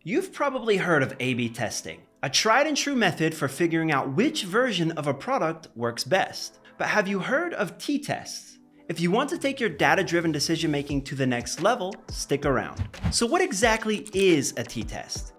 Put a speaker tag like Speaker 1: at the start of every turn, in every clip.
Speaker 1: You've probably heard of A/B testing, a tried and true method for figuring out which version of a product works best. But have you heard of t-tests? If you want to take your data-driven decision-making to the next level, stick around. So what exactly is a t-test?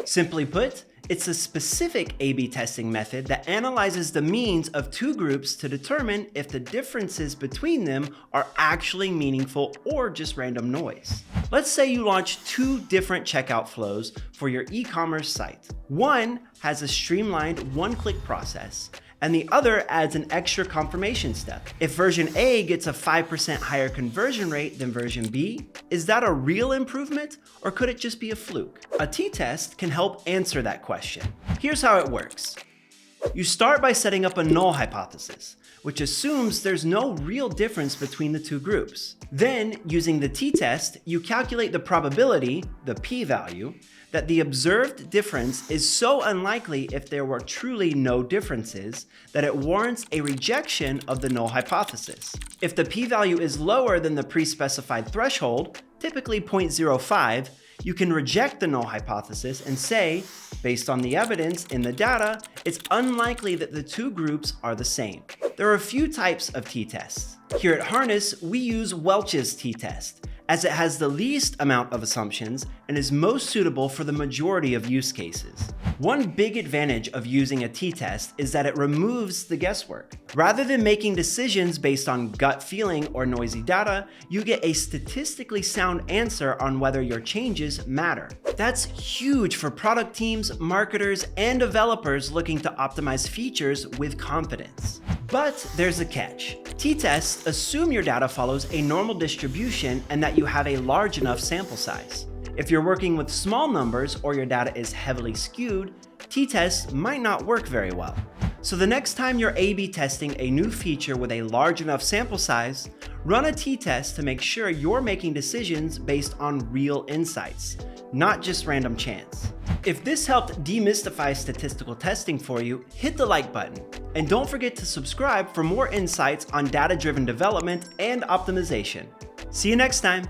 Speaker 1: Simply put, it's a specific A/B testing method that analyzes the means of two groups to determine if the differences between them are actually meaningful or just random noise. Let's say you launch two different checkout flows for your e-commerce site. One has a streamlined one-click process, and the other adds an extra confirmation step. If version A gets a 5% higher conversion rate than version B, is that a real improvement, or could it just be a fluke? A t-test can help answer that question. Here's how it works. You start by setting up a null hypothesis, which assumes there's no real difference between the two groups. Then, using the t-test, you calculate the probability, the p-value, that the observed difference is so unlikely if there were truly no differences that it warrants a rejection of the null hypothesis. If the p-value is lower than the pre-specified threshold, typically 0.05, you can reject the null hypothesis and say, based on the evidence in the data, it's unlikely that the two groups are the same. There are a few types of t-tests. Here at Harness, we use Welch's t-test, as it has the least amount of assumptions and is most suitable for the majority of use cases. One big advantage of using a t-test is that it removes the guesswork. Rather than making decisions based on gut feeling or noisy data, you get a statistically sound answer on whether your changes matter. That's huge for product teams, marketers, and developers looking to optimize features with confidence. But there's a catch. T-tests assume your data follows a normal distribution and that you have a large enough sample size. If you're working with small numbers or your data is heavily skewed, t-tests might not work very well. So the next time you're A/B testing a new feature with a large enough sample size, run a t-test to make sure you're making decisions based on real insights, not just random chance. If this helped demystify statistical testing for you, hit the like button. And don't forget to subscribe for more insights on data-driven development and optimization. See you next time.